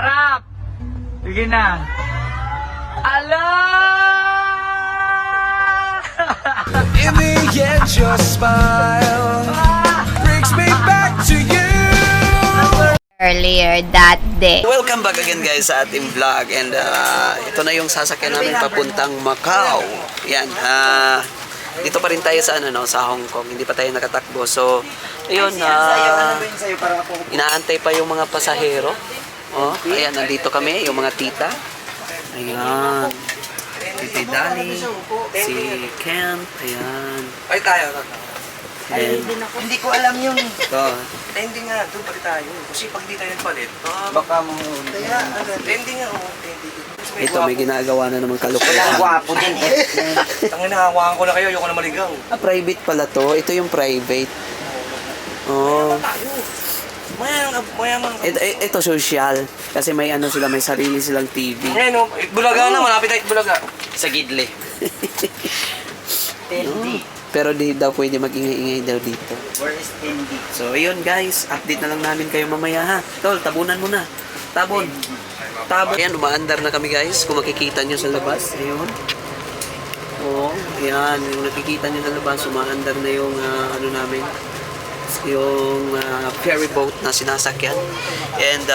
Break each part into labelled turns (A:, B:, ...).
A: Harap! Sige na. Ala!
B: In the end, your smile brings me back to you.
C: Earlier that day.
D: Welcome back again guys sa ating vlog and ito na yung sasakyan namin papuntang Macau. Yan, dito pa rin tayo sa sa Hong Kong. Hindi pa tayo nakatakbo. So, ayun, inaantay pa yung mga pasahero. Oh, ayan, nandito kami, yung mga tita. Ayan. Si Dali, si Kent, ayan.
B: Ay, tayo.
D: And,
B: Hindi ko alam yun.
D: ito,
B: Hindi nga, doon pala tayo. Kasi pag di tayo nagpalit, baka mo. Kaya, hindi nga,
D: ito may ginagawa na naman kalukuyan.
B: Gwapo din eh. Tangin na, hawakan ko na kayo, ayoko na maligaw.
D: Private pala to. Ito yung private. Oh.
B: Mayaman.
D: Ito social. Kasi may sila, may sarili silang TV.
B: Ngayon, Bulaga na, malapit tayo Bulaga. Sa Gidle.
D: Pero di daw pwede mag-ingay-ingay daw dito.
B: Where is Tendi?
D: So, ayun guys. Update na lang namin kayo mamaya ha. Tol, tabunan mo na. Tabon. Tabon. Ayan, umaandar na kami guys. Kung makikita nyo sa labas. Ayun. Oo. Ayan. Yung nakikita nyo sa labas, umaandar na yung namin. Yung ferry boat na sinasakyan. And,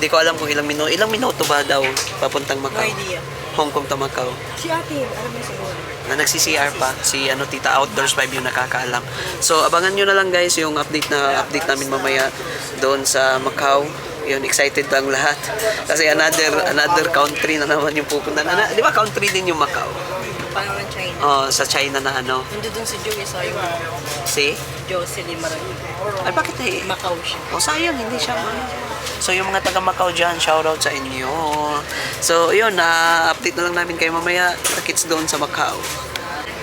D: di ko alam kung ilang minuto ba daw papuntang Macau.
E: No idea.
D: Hong Kong to Macau.
E: Si ate, alam mo siguro.
D: Na nagsi-CR pa si Tita Outdoors 5 yung nakakaalam. So abangan nyo na lang guys yung update namin mamaya doon sa Macau. Yun, excited ang lahat. Kasi another country na naman yung pupunta na. Di ba country din yung Macau?
E: Parang ng China.
D: Oh, sa China na
E: Nandun dun si Joey sa yung
D: Si?
E: Jocelyn Marami.
D: Ay bakit eh?
E: Macau siya.
D: Oh, sayang, hindi siya. So, yung mga taga Macau dyan, shoutout sa inyo. So, yun, update na lang namin kayo mamaya. Kids doon sa Macau.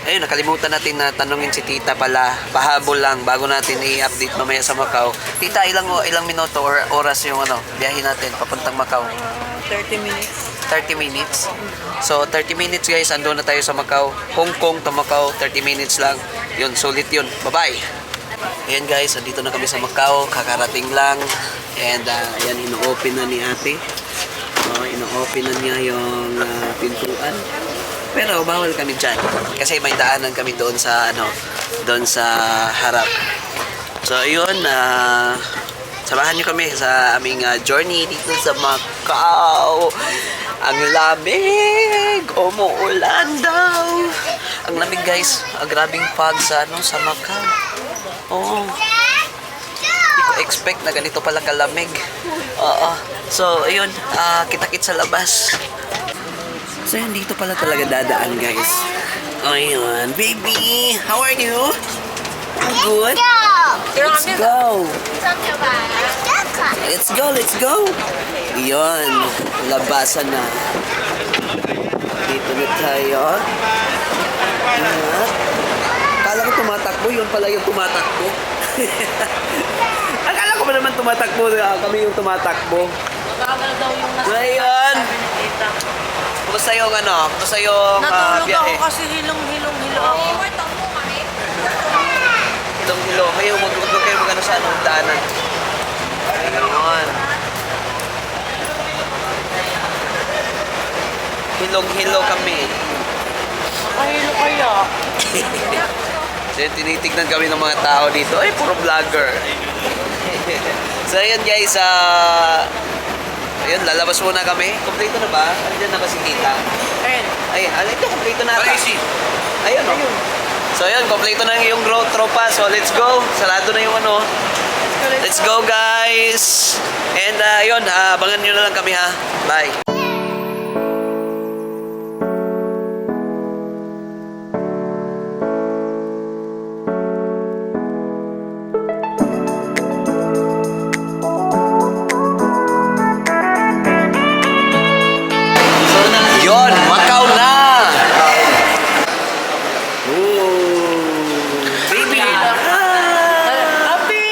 D: Ayun, nakalimutan natin na tanungin si Tita pala. Pahabol lang bago natin i-update mamaya sa Macau. Tita, ilang minuto or oras yung biyahe natin papuntang Macau?
E: 30 minutes.
D: 30 minutes. So, 30 minutes guys, ando na tayo sa Macau. Hong Kong to Macau, 30 minutes lang. Yun, sulit yun. Bye-bye! Ayan guys, andito na kami sa Macau. Kakarating lang. And ayan, ino-open na ni ate. Ino-open na niya yung pintuan. Pero bawal kami dyan. Kasi may daanan kami doon sa doon sa harap. So ayun, samahan niyo kami sa aming journey dito sa Macau. Ang lamig, umuulan daw. Ang lamig guys, grabing fog sa sa Macau. Oo. Hindi ko expect na ganito pala kalamig. Oo. So, ayun, kita-kits sa labas. So, yun, dito pala talaga dadaan, guys. Ayun, baby, how are you? Good? Let's go. Let's go. Ayun, labasan na. Dito na tayo. Ayan. Akala ko tumatakbo, yun pala yung tumatakbo. Akala ko ba naman tumatakbo, kami yung tumatakbo.
E: Makagal daw yung nasa.
D: Ngayon, kumusta yung kumusta yung
E: Natulog
D: biyahe?
E: ako kasi hilong-hilong ako.
D: Hilong-hilo. Ngayon, huwag kayo sa daanan. Ngayon. Hilong-hilo kami.
E: Makahilo kaya.
D: So, tinitignan kami ng mga tao dito. Ay, puro vlogger. So, ayun guys, ayun, lalabas muna kami. Kompleto na ba? Andiyan na ba si Tita?
E: Ayun.
D: Ay, alay ko, kompleto na ata.
B: Easy.
D: Ayun, oh. So, ayun, kompleto na yung tropa. So, let's go. Sarado na yung Let's go, guys. And, ayun, abangan nyo na lang kami, ha. Bye. Yon, Macau na! Ooh, baby!
E: Happy!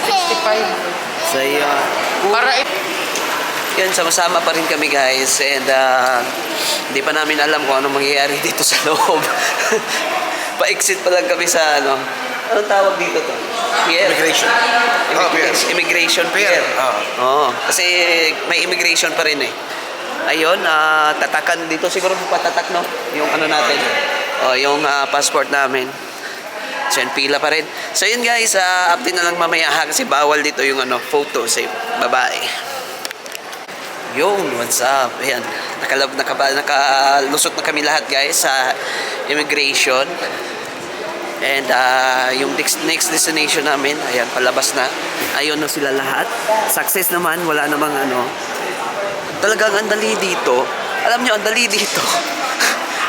E: 65.
D: So, yun.
E: Para
D: Yan, sama-sama pa rin kami guys. And, hindi pa namin alam kung anong mangyayari dito sa loob. Pa-exit pa lang kami sa Anong tawag dito to? Pier.
C: Immigration.
D: Immigration
C: Pier.
D: pier.
C: Oo.
D: Oo, kasi may immigration pa rin eh. Ayun, tatakan dito siguro patatak no, yung ano natin. Yung passport namin. So yun, pila pa rin. So yun guys, update na lang mamaya ha, kasi bawal dito yung photo sa babae. Yun, what's up? Ayan, nakalusot na kami lahat guys sa immigration. And yung next destination namin, ayan, palabas na. Ayun na sila lahat. Success naman, wala namang Talagang ang dali dito. Alam nyo, ang dali dito.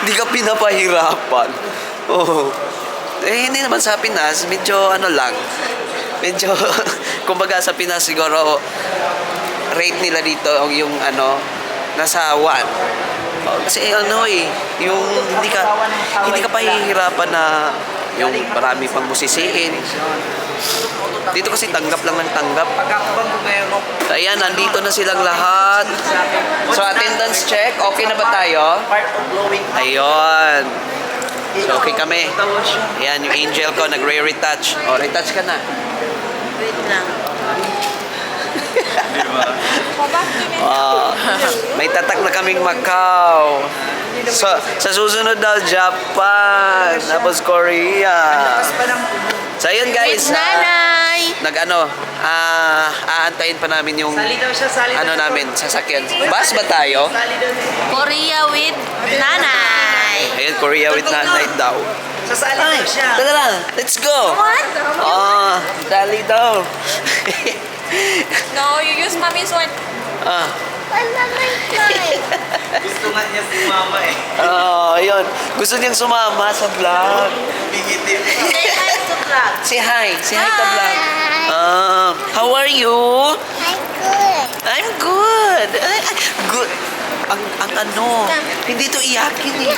D: Hindi ka pinapahirapan. Oh. Hindi naman sa Pinas, medyo lang. Medyo, kumbaga sa Pinas siguro, rate nila dito yung nasa 1. Kasi yung hindi ka pahihirapan na yung marami pang musisiin. Dito kasi tanggap lang ng tanggap. So, ayan, nandito na silang lahat. So, attendance check. Okay na ba tayo? Ayun. So, okay kami. Ayan, yung angel ko, nagre-retouch. Retouch ka na.
E: Wait lang.
D: May tatak na kaming Macau. Sa susunod daw, Japan. Tapos Korea. So, ayun guys.
E: Nanay!
D: Aantayin pa namin yung namin, sasakyan. Bus ba tayo?
E: Korea with nanay!
D: Ayun, Korea with nanay daw. Ay, tara lang, let's go!
E: What?
D: Dali daw.
E: No, you use mommy's one.
A: Gusto nga niya si mama eh.
D: Ayun. Gusto niyang sumama sa vlog.
A: Bigitin.
E: Say hi to vlog.
D: Say hi. Say hi ka vlog. How are you? I'm good. Good. Ang hindi to iyakin eh.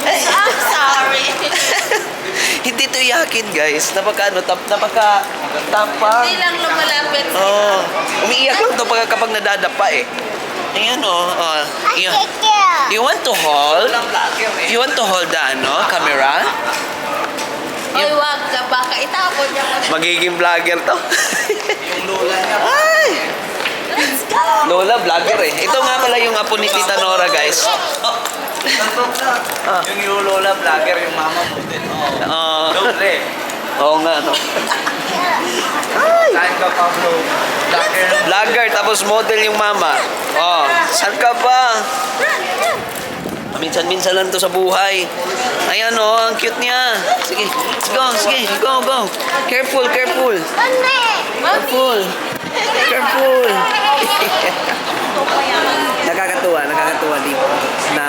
E: I'm sorry.
D: Hindi to iyakin guys. Napaka tapang.
E: Hindi lang lumalapit.
D: Umiiyak lang to kapag nadadapa eh. Ayan you want to hold? You want to hold the camera?
E: Oy, wag ka. Baka itapon niya ko.
D: Magiging vlogger to.
A: Yung lola niya.
D: Ay!
E: Let's go!
D: Lola, vlogger eh. Ito nga pala yung apo ni Tita Nora, guys.
A: Yung lola vlogger, yung mama model. Doble.
D: Oo nga, no?
A: Saan ka pa bro? Vlogger.
D: Vlogger, tapos model yung mama. Saan ka pa? Minsan-minsan lang to sa buhay. Ayan ang cute niya. Sige, let's go, sige, go. Careful. Careful. Nakakatuwa dito na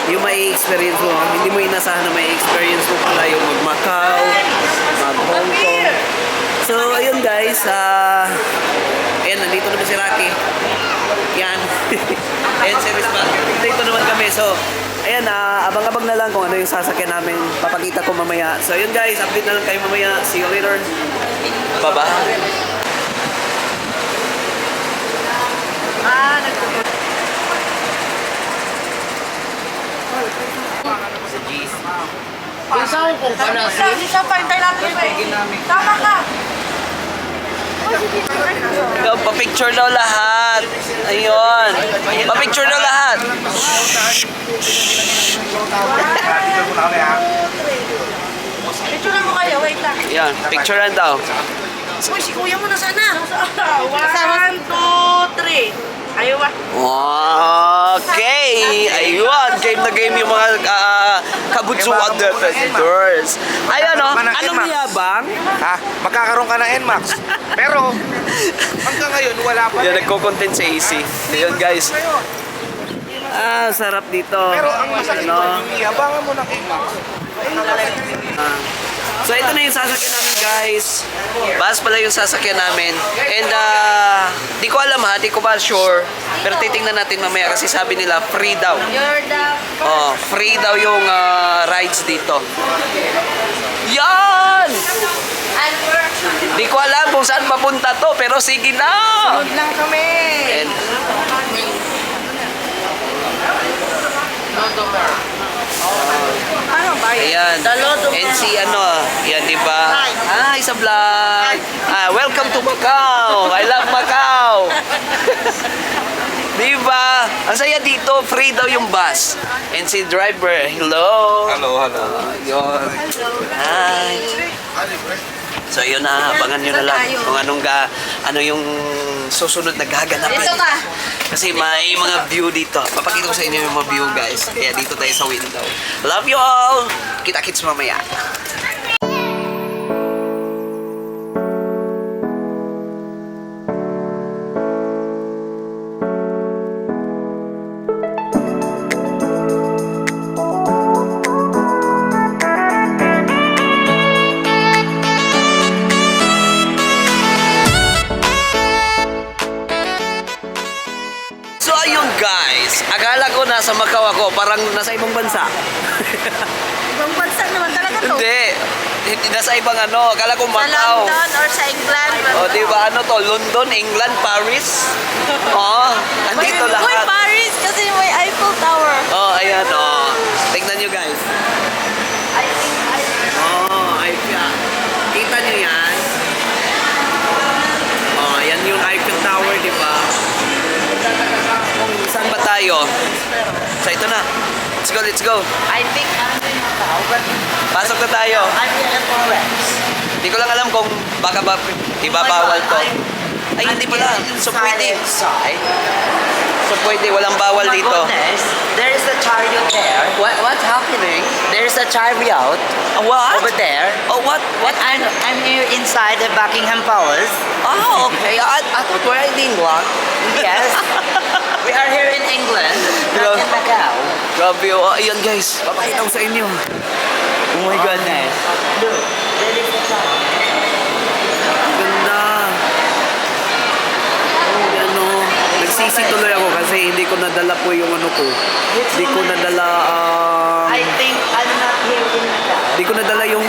D: yung may experience mo, hindi mo inasahan na may experience mo pala yung mag-Macau, mag-Hong Kong. So, ayun guys, ayan, nandito naman si Rocky. Yan. Ayan, service man. Dito naman kami. So, ayan, abang-abang na lang kung ano yung sasakyan namin. Papakita ko mamaya. So, ayun guys, update na lang kayo mamaya. See you later. Bye-bye.
E: Isang kung pa na siya. Pantay natin. Tama ka.
D: Pa-picture daw lahat. Ayun. Pa-picture daw lahat.
E: Picture mo kayo. Wait lang.
D: Yan, picturean daw.
E: Uy, si kuya mo na sana. 1, 2, 3. Ayaw ba?
D: Okay. Ayun. Game na game yung mga kabutsuan defenders. Ayun anong yabang?
C: Ha? Magkakaroon ka ng NMAX. Pero, hanggang ngayon, wala pa.
D: Yan, nagko-content sa AC. Ayun guys. Sarap dito.
C: Pero ang masakit doon, yung iabangan mo ng NMAX.
D: So ito na yung sasakyan namin guys. Bus pala yung sasakyan namin. And di ko alam di ko pa sure. Pero titingnan natin mamaya kasi sabi nila free daw.
E: You're the
D: Free daw yung rides dito. Yan!
E: And we're
D: Di ko alam kung saan papunta to pero sige na.
E: good lang kami.
D: And
E: Ano ba yun?
D: Ayan. And si ano, yan di ba? Hi sa vlog. Welcome to Macau. I love Macau. Di ba? Ang saya dito, free daw yung bus. And si driver, hello.
C: Hello.
D: Yun. Hi. So yun na, abangan nyo na lang kung ano yung susunod na gaganapin.
E: Dito ka.
D: Kasi may mga view dito. Papakita ko sa inyo yung mga view guys. Kaya dito tayo sa window. Love you all! Kita-kits mamaya. So ayun guys, akala ko nasa Macau ako, parang nasa ibang bansa.
E: Ibang bansa naman talaga to.
D: Hindi nasa ibang ano, akala ko
E: Sa
D: Macau.
E: London or sa England.
D: O di ba ano to, London, England, Paris? Oh, andito
E: Uy,
D: lahat.
E: Paris kasi may Eiffel Tower.
D: Oh, ayan oh. Tingnan nyo guys. Oh, Eiffel. Kita nyo yan? Oh, yan yung Eiffel Tower, di ba? Kung saan ba tayo? So ito na. Let's go.
E: I think I'm in Macau, but
D: Pasok na tayo.
E: I'm in Florence.
D: Hindi ko lang alam kung baka ba ibabawal to. Ay, hindi pala. So pwede. So pwede, walang bawal dito.
E: There is a chariot there.
D: What's happening?
E: There is a chariot
D: What?
E: over there.
D: Oh, what?
E: What? I'm here inside the Buckingham Palace.
D: Oh, okay. I thought we're in England.
E: Yes. We are here in England, not in Macau.
D: Grabe, oh. Ayan guys. Papakita ko sa inyo. Oh my goodness.
E: Look, there is a chariot.
D: Ganda. Ano, nagsisi tuloy ako kasi hindi ko nadala po yung ano ko. Hindi ko nadala,
E: I think I'm not here in Macau.
D: hindi ko nadala yung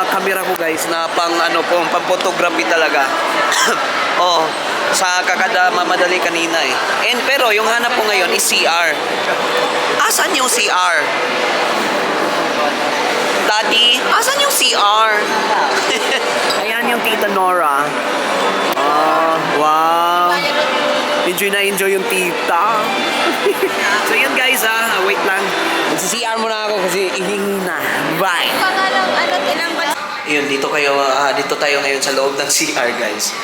D: camera ko guys na pang ano po, pang photography talaga. Oh, sa kakada mamadali kanina eh. And pero yung hanap ko ngayon is CR. Asan yung CR? Daddy, asan yung CR? Ayan yung Tita Nora. Wow. Enjoy na enjoy yung tita. So yun guys wait lang. Magsi-CR muna ako kasi ihingi na. Bye.
E: Pangalang ano, ilang ba?
D: Yun, dito tayo ngayon sa loob ng CR guys.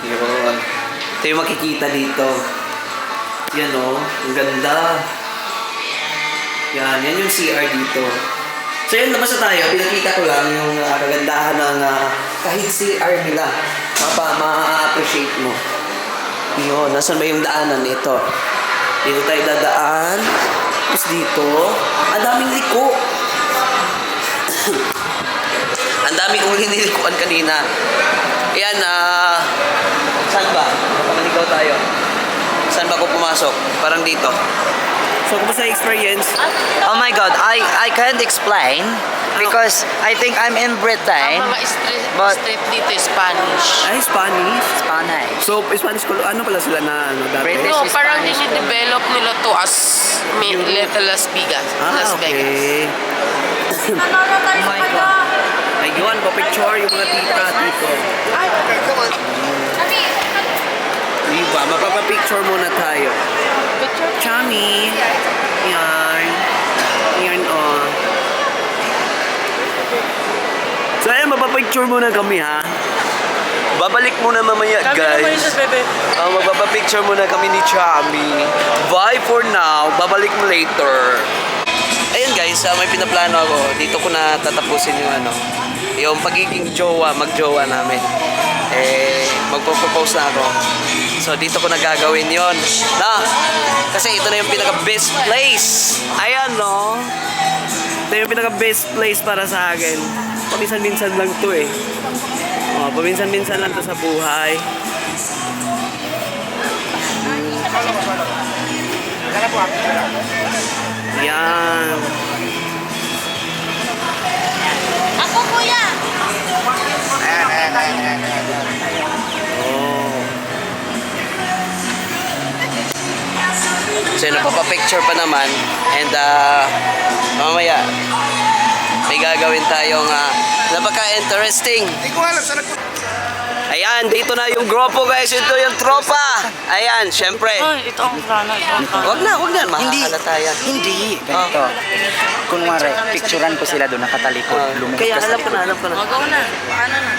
D: Yun. Ito yung makikita dito. Yan o, ang ganda. Yan yung CR dito. So yun, labas na tayo. Pinakita ko lang yung kagandahan ng kahit CR nila. Ma-appreciate mo. Yun, nasan ba yung daanan? Ito. Dito tayo dadaan. Tapos dito, ang daming liko. Ang dami kong hinilikuan kanina. Ayan, saan ba? Maligaw tayo. Saan ba ko pumasok? Parang dito. So, kumusta yung experience?
E: Oh my God, I can't explain because I think I'm in Britain.
F: Ang mga
E: But-
F: street dito Spanish.
D: Ay, Spanish.
E: Spanish.
D: So, Spanish ko, ano pala sila na dati?
E: British.
F: No,
E: is
F: parang
E: Spanish
F: dinidevelop nila to as Little Las Vegas. Las Vegas.
D: Okay.
E: Oh my God.
D: Ayun, pa-picture yung mga tita dito. Diba, mapapapicture muna tayo. Chami. Yan. Yan, oh. So, ayun, mapapicture muna kami, ha? Babalik muna mamaya, guys. Magpapapicture muna kami ni Chami. Bye for now. Babalik mo later. Ayun, guys, may pinaplano ako. Dito ko na tatapusin yung pagiging magjowa namin. Magpo-propose na ako. So, dito ko na gagawin yun. Kasi ito na yung pinaka-best place. Ayan, no? Ito yung pinaka-best place para sa akin. Paminsan-minsan lang to eh. Paminsan-minsan lang to sa buhay. Yan.
E: Ako, kuya.
D: Oh. So yun, napapapicture pa naman. And mamaya, may gagawin tayong napaka-interesting.
C: Hindi ko alam saan
D: Ayan, dito na yung grupo guys. Ito yung tropa. Ayan, syempre.
E: Ay, ito ang plano.
D: Wag na. Makakalata yan.
A: Hindi. Ganito. Kunwari, picturean ko sila doon nakatalikod.
D: Kaya alam ko na.
E: Magaw na. Paano na?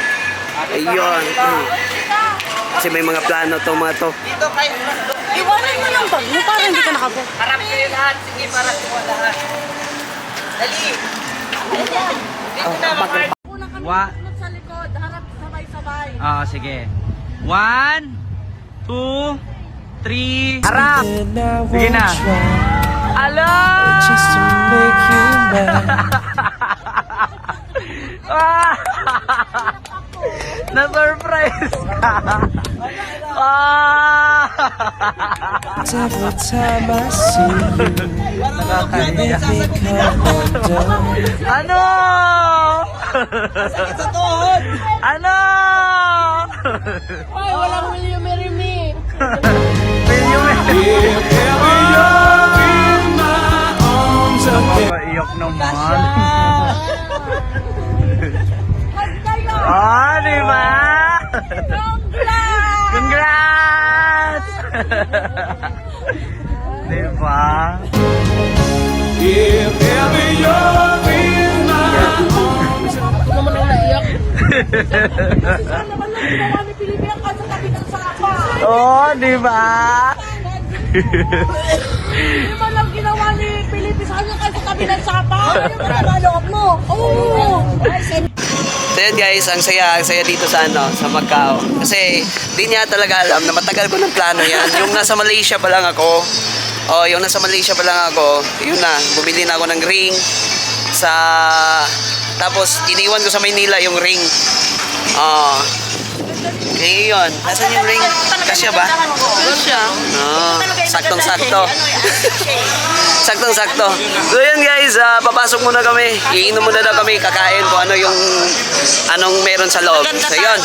D: Ayun. Kasi may mga plano to mga to.
E: Iwanan mo lang bag mo para hindi ka nakabog.
A: Harap kayo lahat. Sige, para sa lahat. Dali.
E: Unang sa likod, harap sabay-sabay.
A: Sige. 1, 2, 3. Harap! Sige na. Alo!
B: just to make you mad.
A: Na-surprise ka!
B: Every time I see you, make me come undone.
A: Ano? Ano?
E: Ay, walang will you marry me?
A: Iyok naman. Di ba? Congrats! Di ba?
B: If ever you're in my arms,
E: Naman ang naiyak. Saan naman lang ginawa ni Pilipina ka sa tabi ng sapa?
A: Di ba?
E: Hindi man lang ginawa ni Pilipina sa kanya sa tabi ng sapa? Ano ba naman loob mo? Oo!
D: So yun guys, ang saya dito sa sa Macau. Kasi di niya talaga alam na matagal ko ng plano yan. Yung nasa Malaysia pa lang ako, yun na, bumili na ako ng ring tapos iniwan ko sa Maynila yung ring. Eh yun, nasan yung ring? Kasya ba?
E: Kasya.
D: Saktong-sakto. Saktong-sakto. So yun guys, papasok muna kami. Iinom muna daw kami, kakain kung ano yung anong meron sa loob. So yun,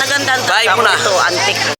D: bye muna.
E: Antik.